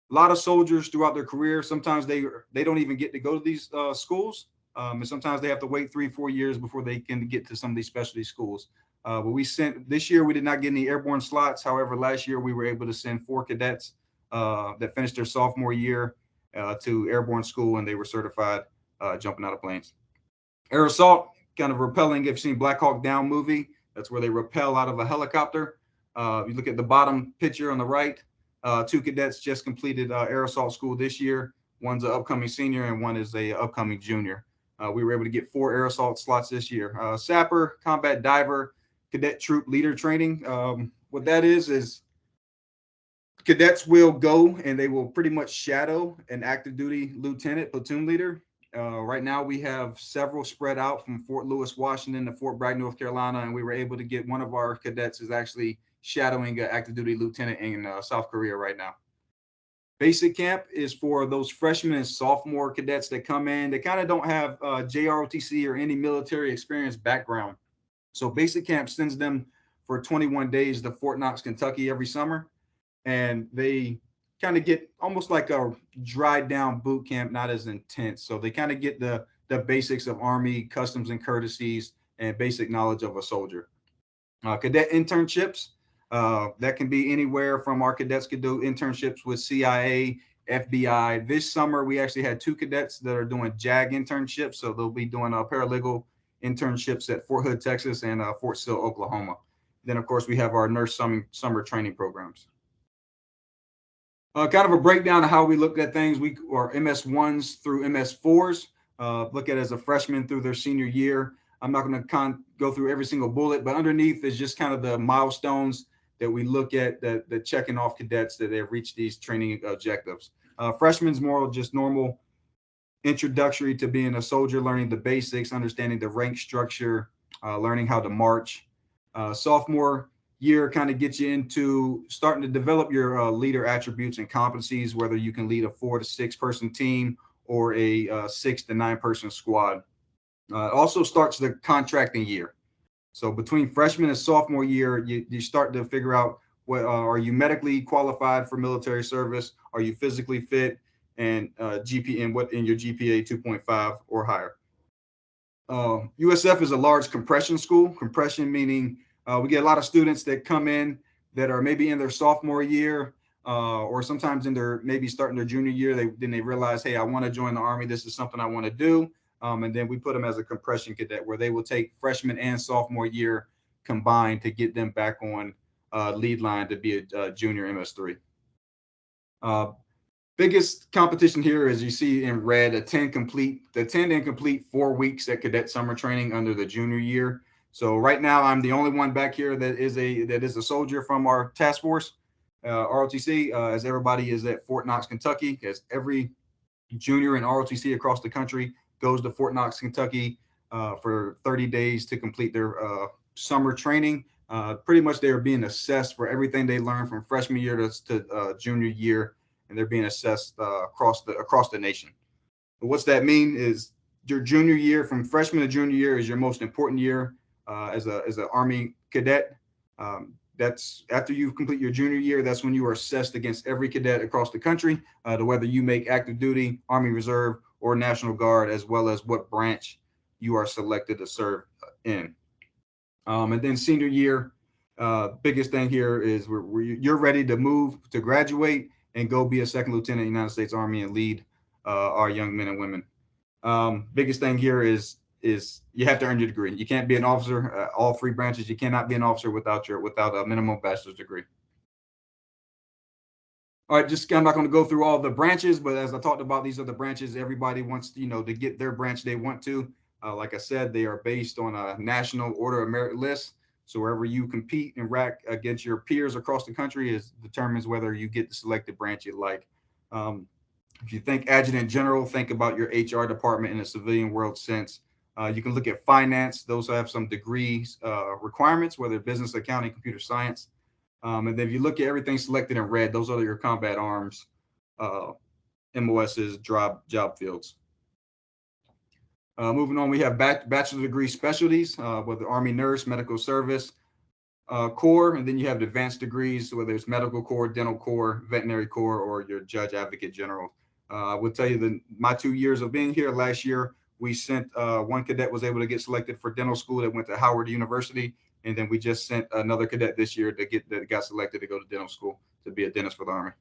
a lot of soldiers throughout their career, sometimes they don't even get to go to these schools. And sometimes they have to wait 3-4 years before they can get to some of these specialty schools. But this year, we did not get any airborne slots. However, last year we were able to send 4 cadets that finished their sophomore year to airborne school, and they were certified jumping out of planes. Air assault, kind of rappelling. If you've seen Black Hawk Down movie, that's where they rappel out of a helicopter. You look at the bottom picture on the right, 2 cadets just completed air assault school this year. One's an upcoming senior and one is a upcoming junior. We were able to get 4 air assault slots this year. Sapper, combat diver, cadet troop leader training. What that is cadets will go and they will pretty much shadow an active duty lieutenant platoon leader. Right now we have several spread out from Fort Lewis, Washington to Fort Bragg, North Carolina, and we were able to get one of our cadets is actually shadowing an active duty lieutenant in South Korea right now. Basic camp is for those freshmen and sophomore cadets that come in. They kind of don't have JROTC or any military experience background. So basic camp sends them for 21 days to Fort Knox, Kentucky every summer. And they kind of get almost like a dried down boot camp, not as intense. So they kind of get the basics of Army customs and courtesies and basic knowledge of a soldier. Cadet internships. That can be anywhere from our cadets could do internships with CIA, FBI. This summer, we actually had 2 cadets that are doing JAG internships. So they'll be doing paralegal internships at Fort Hood, Texas and Fort Sill, Oklahoma. Then, of course, we have our nurse summer training programs. Kind of a breakdown of how we look at things. We are MS1s through MS4s. Look at it as a freshman through their senior year. I'm not going to go through every single bullet, but underneath is just kind of the milestones that we look at, the checking off cadets that have reached these training objectives. Freshmen's more just normal introductory to being a soldier, learning the basics, understanding the rank structure, learning how to march. Sophomore year kind of gets you into starting to develop your leader attributes and competencies, whether you can lead a 4 to 6 person team or a 6 to 9 person squad. It also starts the contracting year. So between freshman and sophomore year, you start to figure out what are you medically qualified for military service? Are you physically fit? And what in your GPA 2.5 or higher. USF is a large compression school. Compression meaning we get a lot of students that come in that are maybe in their sophomore year or sometimes in their maybe starting their junior year. Then they realize, hey, I want to join the Army. This is something I want to do. And then we put them as a compression cadet where they will take freshman and sophomore year combined to get them back on lead line to be a junior MS3. Biggest competition here, as you see in red, the 10 and complete 4 weeks at cadet summer training under the junior year. So right now I'm the only one back here that is a soldier from our task force, ROTC, as everybody is at Fort Knox, Kentucky, as every junior in ROTC across the country goes to Fort Knox, Kentucky for 30 days to complete their summer training. Pretty much they are being assessed for everything they learned from freshman year to junior year, and they're being assessed across the nation. But what's that mean is your junior year, from freshman to junior year, is your most important year as an Army cadet. That's after you complete your junior year. That's when you are assessed against every cadet across the country to whether you make active duty, Army Reserve, or National Guard, as well as what branch you are selected to serve in. And then senior year, biggest thing here is you're ready to move to graduate and go be a second lieutenant in the United States Army and lead our young men and women. Biggest thing here is you have to earn your degree. You can't be an officer. All three branches. You cannot be an officer without a minimum bachelor's degree. All right, I'm not going to go through all the branches, but as I talked about, these are the branches everybody wants, to get their branch they want to. Like I said, they are based on a national order of merit list. So wherever you compete and rack against your peers across the country determines whether you get the selected branch you like. If you think adjutant general, think about your HR department in a civilian world sense. You can look at finance. Those have some degrees requirements, whether business, accounting, computer science. And then if you look at everything selected in red, those are your combat arms, MOS's job fields. Moving on, we have bachelor degree specialties, whether Army nurse, medical service, corps, and then you have advanced degrees, whether it's medical corps, dental corps, veterinary corps, or your judge advocate general. I will tell you that my 2 years of being here, last year, we sent one cadet was able to get selected for dental school that went to Howard University. And then we just sent another cadet this year that got selected to go to dental school to be a dentist for the Army.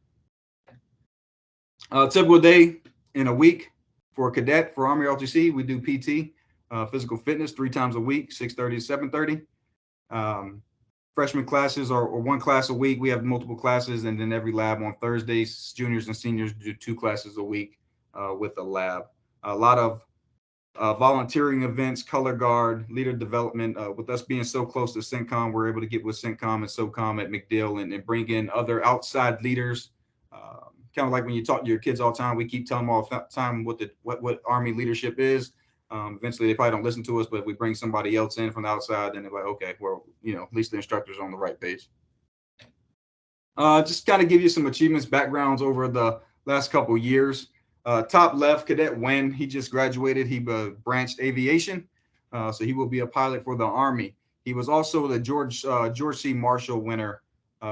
Typical day in a week for a cadet for Army ROTC, we do PT, physical fitness 3 times a week, 6:30 to 7:30. Freshman classes are one class a week. We have multiple classes, and then every lab on Thursdays. Juniors and seniors do 2 classes a week with a lab. A lot of volunteering events, color guard, leader development. With us being so close to CENTCOM, we're able to get with CENTCOM and SOCOM at MacDill and bring in other outside leaders. Kind of like when you talk to your kids all the time, we keep telling them all the time what Army leadership is. Eventually, they probably don't listen to us, but if we bring somebody else in from the outside, then they're like, okay, well, at least the instructor's on the right page. Just kind of give you some achievements, backgrounds over the last couple of years. Top left, Cadet Wen, he just graduated. He branched aviation, so he will be a pilot for the Army. He was also the George C. Marshall winner,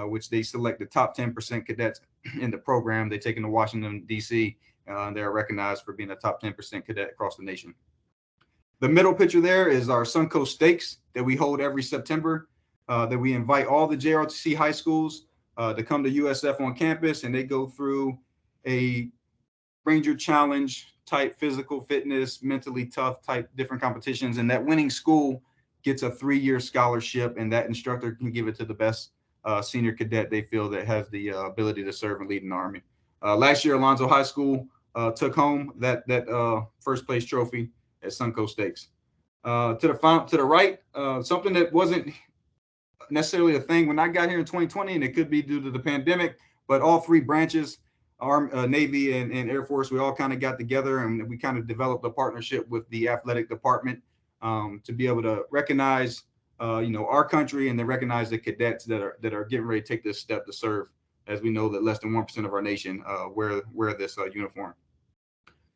which they select the top 10% cadets in the program. They take them to Washington, D.C., and they're recognized for being a top 10% cadet across the nation. The middle picture there is our Suncoast Stakes that we hold every September, that we invite all the JROTC high schools to come to USF on campus, and they go through a Ranger Challenge type physical fitness, mentally tough type different competitions. And that winning school gets a 3-year scholarship, and that instructor can give it to the best senior cadet they feel that has the ability to serve and lead in the Army. Last year, Alonzo High School took home that first place trophy at Suncoast Stakes. To the right, something that wasn't necessarily a thing when I got here in 2020, and it could be due to the pandemic, but all 3 branches, Navy and Air Force, we all kind of got together and we kind of developed a partnership with the athletic department to be able to recognize, our country, and then recognize the cadets that are getting ready to take this step to serve, as we know that less than 1% of our nation wear this uniform.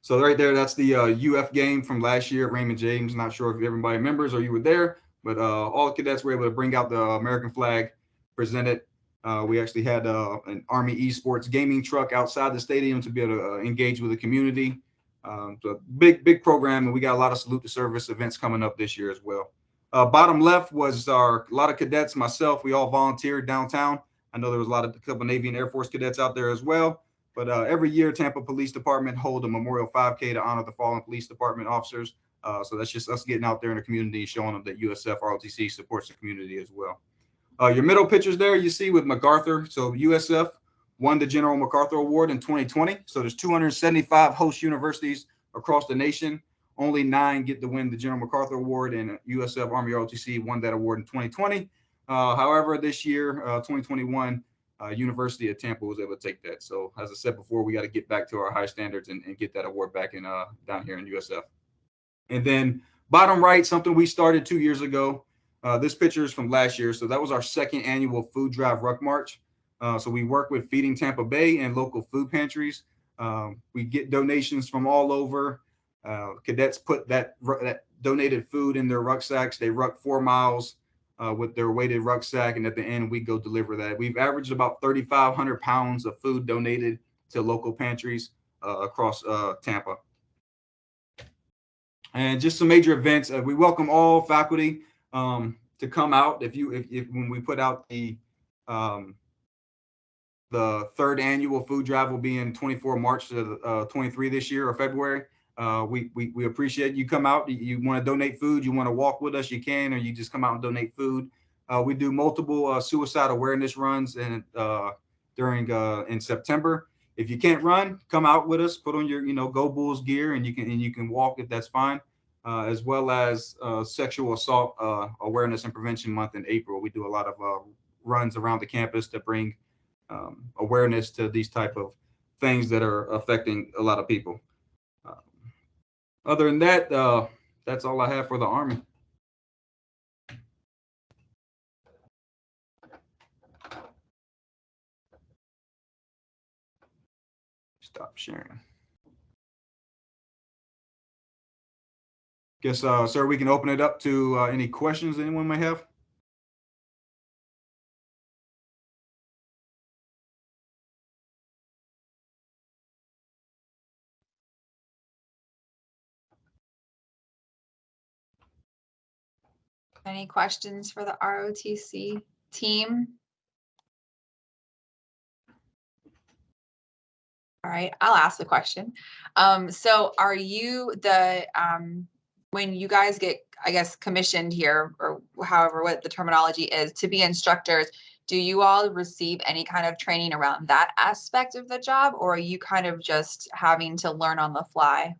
So right there, that's the UF game from last year at Raymond James. Not sure if everybody remembers or you were there, but all the cadets were able to bring out the American flag, present it. We actually had an Army esports gaming truck outside the stadium to be able to engage with the community. So big program, and we got a lot of salute to service events coming up this year as well. Bottom left was a lot of cadets, myself, we all volunteered downtown. I know there was a couple Navy and Air Force cadets out there as well. But every year, Tampa Police Department hold a Memorial 5K to honor the fallen police department officers. So that's just us getting out there in the community, showing them that USF ROTC supports the community as well. Your middle pictures there you see with MacArthur. So USF won the General MacArthur Award in 2020. So there's 275 host universities across the nation. Only 9 get to win the General MacArthur Award, and USF Army ROTC won that award in 2020. However, this year, 2021, University of Tampa was able to take that. So as I said before, we got to get back to our high standards and get that award back in down here in USF. And then bottom right, something we started 2 years ago. This picture is from last year. So that was our 2nd annual food drive ruck march. So we work with Feeding Tampa Bay and local food pantries. We get donations from all over. Cadets put that donated food in their rucksacks. They ruck 4 miles with their weighted rucksack, and at the end we go deliver that. We've averaged about 3,500 pounds of food donated to local pantries across Tampa. And just some major events. We welcome all faculty to come out. If when we put out the The third annual food drive will be in 24 March to 23 this year or February. We appreciate you come out. You want to donate food, you want to walk with us, you can, or you just come out and donate food. We do multiple suicide awareness runs and during in September. If you can't run, come out with us. Put on your Go Bulls gear, and you can walk if that's fine. As well as Sexual Assault Awareness and Prevention Month in April. We do a lot of runs around the campus to bring awareness to these type of things that are affecting a lot of people. Other than that, that's all I have for the Army. Stop sharing. Guess, sir, we can open it up to any questions anyone may have. Any questions for the ROTC team? All right, I'll ask the question. So are you when you guys get, I guess, commissioned here, or however what the terminology is, to be instructors, do you all receive any kind of training around that aspect of the job, or are you kind of just having to learn on the fly?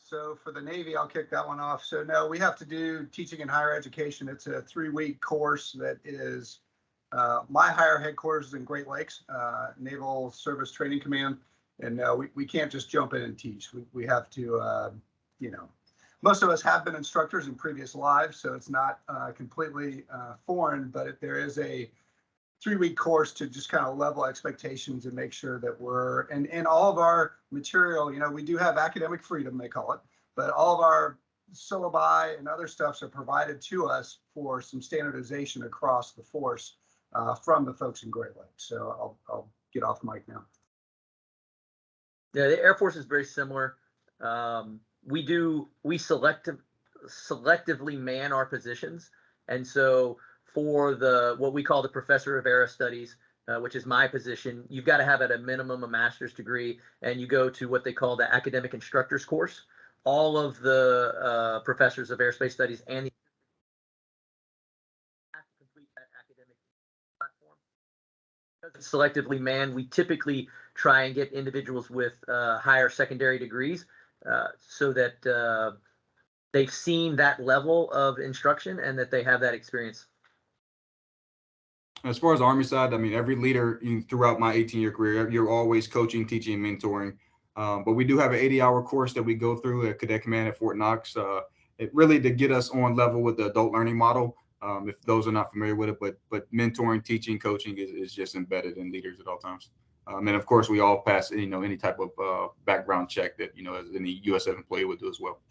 So for the Navy, I'll kick that one off. So no, we have to do teaching in higher education. It's a 3-week course that is my higher headquarters is in Great Lakes, Naval Service Training Command. And we can't just jump in and teach. We have to, most of us have been instructors in previous lives, so it's not completely foreign, but there is a 3-week course to just kind of level expectations and make sure that we're, and all of our material, we do have academic freedom, they call it, but all of our syllabi and other stuffs are provided to us for some standardization across the force from the folks in Great Lakes. So I'll get off the mic now. Yeah, the Air Force is very similar. We selectively man our positions, and so for what we call the Professor of Aero Studies, which is my position, you've got to have at a minimum a master's degree, and you go to what they call the Academic Instructors course. All of the professors of aerospace studies and the have to complete that academic platform. Because it's selectively manned, we typically try and get individuals with higher secondary degrees so that they've seen that level of instruction and that they have that experience. As far as the Army side, I mean, every leader throughout my 18-year career, you're always coaching, teaching, and mentoring. But we do have an 80-hour course that we go through at Cadet Command at Fort Knox. It really to get us on level with the adult learning model. If those are not familiar with it, but mentoring, teaching, coaching is just embedded in leaders at all times. And of course, we all pass any type of background check that as any USF employee would do as well.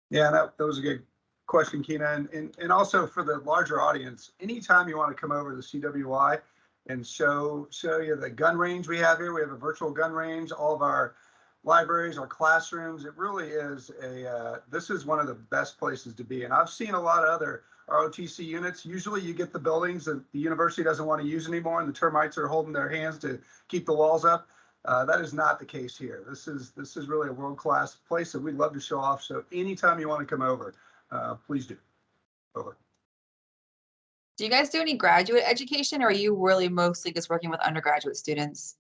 Yeah, that was a good question, Keena. And also for the larger audience, anytime you want to come over to the CWI and show you the gun range we have here, we have a virtual gun range, all of our libraries, our classrooms. It really is this is one of the best places to be. And I've seen a lot of other ROTC units. Usually you get the buildings that the university doesn't want to use anymore, and the termites are holding their hands to keep the walls up. That is not the case here. This is really a world-class place that we'd love to show off. So anytime you want to come over, please do. Over. Do you guys do any graduate education, or are you really mostly just working with undergraduate students?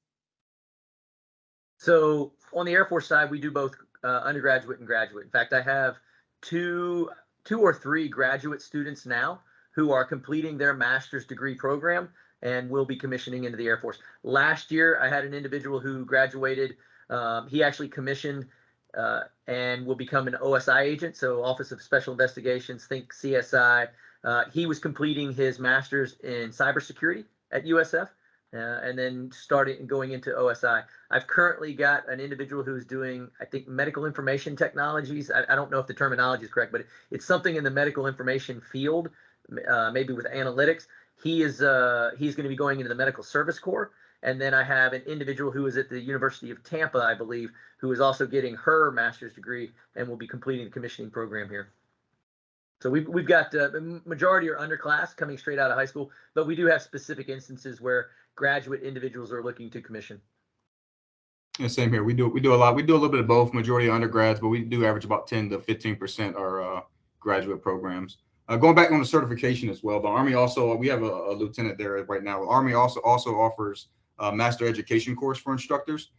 So on the Air Force side, we do both undergraduate and graduate. In fact, I have two or three graduate students now who are completing their master's degree program and will be commissioning into the Air Force. Last year, I had an individual who graduated. He actually commissioned and will become an OSI agent, so Office of Special Investigations, think CSI. He was completing his master's in cybersecurity at USF. And then starting going into OSI. I've currently got an individual who's doing, I think, medical information technologies. I don't know if the terminology is correct, but it's something in the medical information field, maybe with analytics. He's going to be going into the Medical Service Corps. And then I have an individual who is at the University of Tampa, I believe, who is also getting her master's degree and will be completing the commissioning program here. So we've got the majority are underclass coming straight out of high school, but we do have specific instances where graduate individuals are looking to commission. Yeah, same here. We do a lot. We do a little bit of both. Majority of undergrads, but we do average about 10 to 15% are graduate programs. Going back on the certification as well, the Army also, we have a lieutenant there right now. Army also offers a master education course for instructors.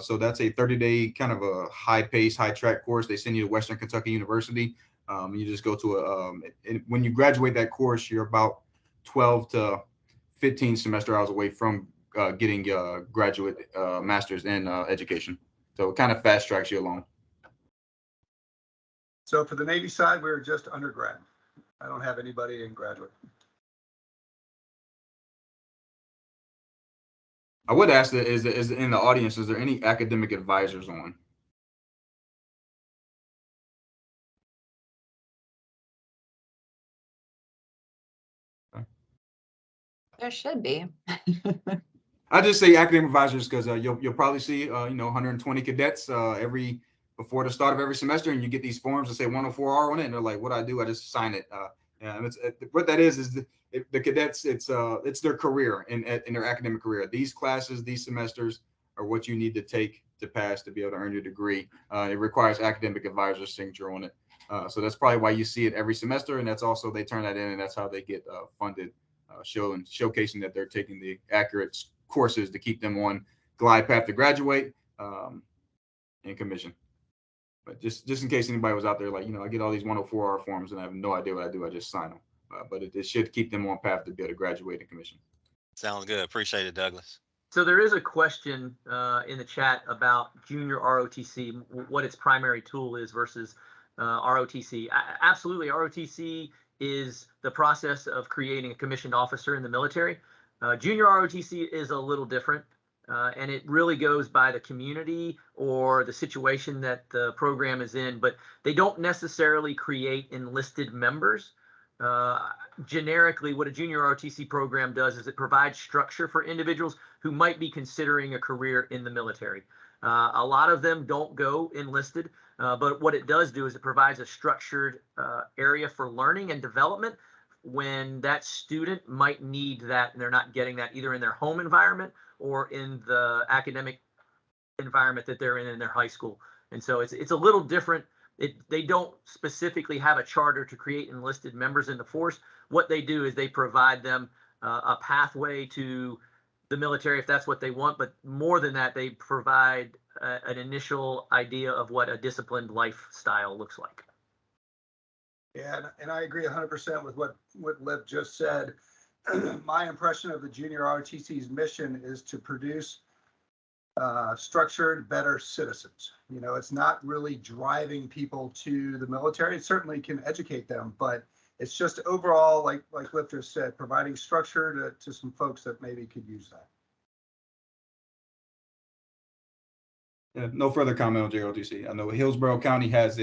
So that's a 30-day kind of a high pace, high track course. They send you to Western Kentucky University. You just go to when you graduate that course, you're about 12 to 15 semester hours away from getting graduate masters in education. So it kind of fast tracks you along. So for the Navy side, we're just undergrad. I don't have anybody in graduate. I would ask that is in the audience, is there any academic advisors on? There should be. I just say academic advisors because you'll probably see 120 cadets before the start of every semester, and you get these forms that say 104R on it, and they're like, "What do I do? I just sign it." And what that is the cadets. It's their career in their academic career. These classes, these semesters are what you need to take to pass to be able to earn your degree. It requires academic advisor's signature on it. So that's probably why you see it every semester, and that's also they turn that in, and that's how they get funded. Showcasing that they're taking the accurate courses to keep them on glide path to graduate and commission. But just in case anybody was out there like, I get all these 104R forms and I have no idea what I do. I just sign them. But it should keep them on path to be able to graduate and commission. Sounds good. Appreciate it, Douglas. So there is a question in the chat about junior ROTC, what its primary tool is versus ROTC. Absolutely, ROTC is the process of creating a commissioned officer in the military. Junior ROTC is a little different, and it really goes by the community or the situation that the program is in, but they don't necessarily create enlisted members. Generically, what a junior ROTC program does is it provides structure for individuals who might be considering a career in the military. A lot of them don't go enlisted, but what it does do is it provides a structured area for learning and development when that student might need that and they're not getting that either in their home environment or in the academic environment that they're in their high school. And so it's a little different. They don't specifically have a charter to create enlisted members in the force. What they do is they provide them a pathway to the military if that's what they want, but more than that, they provide an initial idea of what a disciplined lifestyle looks like. Yeah, and I agree 100% with what Liv just said. My impression of the junior ROTC's mission is to produce structured, better citizens. It's not really driving people to the military. It certainly can educate them, but it's just overall, like Liv just said, providing structure to some folks that maybe could use that. Yeah, no further comment on JROTC. I know Hillsborough County has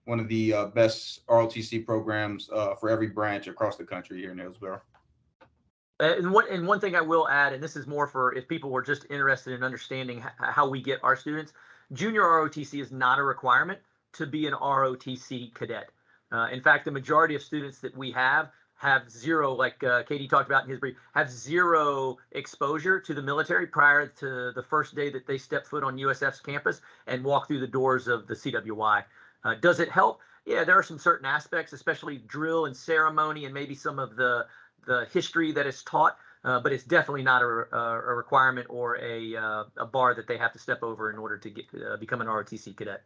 one of the best ROTC programs for every branch across the country here in Hillsborough. And one thing I will add, and this is more for if people were just interested in understanding how we get our students, junior ROTC is not a requirement to be an ROTC cadet. In fact, the majority of students that we have zero, like Katie talked about in his brief, have zero exposure to the military prior to the first day that they step foot on USF's campus and walk through the doors of the CWI. Does it help? Yeah, there are some certain aspects, especially drill and ceremony and maybe some of the history that is taught, but it's definitely not a requirement or a bar that they have to step over in order to become an ROTC cadet.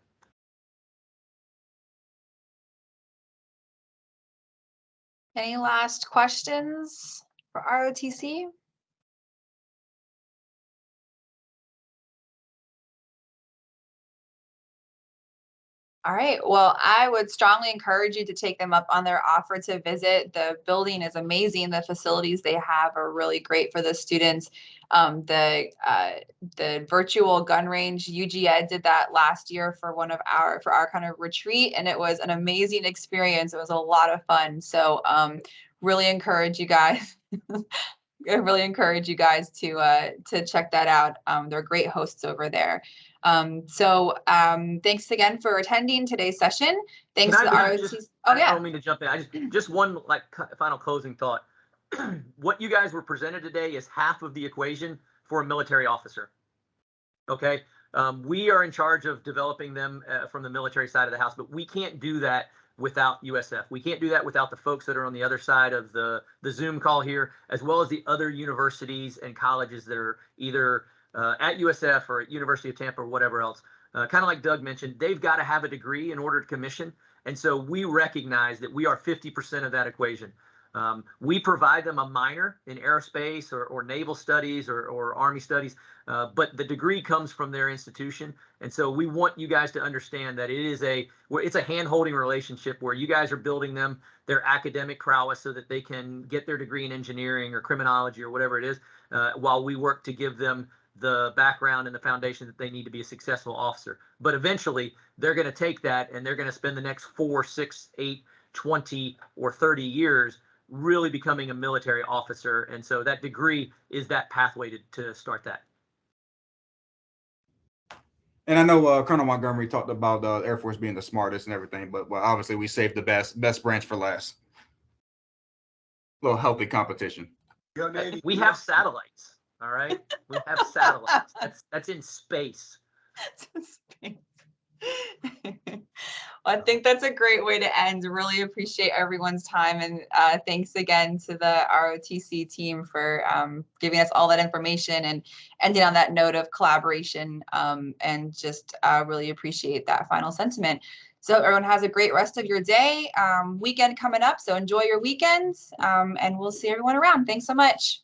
Any last questions for ROTC? All right. Well, I would strongly encourage you to take them up on their offer to visit. The building is amazing. The facilities they have are really great for the students. The virtual gun range, UG Ed did that last year for our kind of retreat, and it was an amazing experience. It was a lot of fun. So really encourage you guys. I really encourage you guys to check that out. They're great hosts over there. Thanks again for attending today's session. Thanks to Can the I ROTC. just, Oh I yeah. don't mean to jump in. Just one like final closing thought. What you guys were presented today is half of the equation for a military officer. Okay. We are in charge of developing them from the military side of the house, but we can't do that without USF. We can't do that without the folks that are on the other side of the Zoom call here, as well as the other universities and colleges that are either at USF or at University of Tampa or whatever else. Kind of like Doug mentioned, they've got to have a degree in order to commission. And so we recognize that we are 50% of that equation. We provide them a minor in aerospace or naval studies or Army studies, but the degree comes from their institution. And so we want you guys to understand that it's a hand-holding relationship where you guys are building them their academic prowess so that they can get their degree in engineering or criminology or whatever it is, while we work to give them the background and the foundation that they need to be a successful officer. But eventually they're going to take that and they're going to spend the next 4, 6, 8, 20, or 30 years really becoming a military officer. And so that degree is that pathway to start that. And I know Colonel Montgomery talked about the Air Force being the smartest and everything, but well, obviously we saved the best branch for last. A little healthy competition. Go Navy. We have satellites. All right. We have satellites. That's in space. Well, I think that's a great way to end. Really appreciate everyone's time, and thanks again to the ROTC team for giving us all that information and ending on that note of collaboration, and just really appreciate that final sentiment. So everyone has a great rest of your day. Weekend coming up, so enjoy your weekends, and we'll see everyone around. Thanks so much.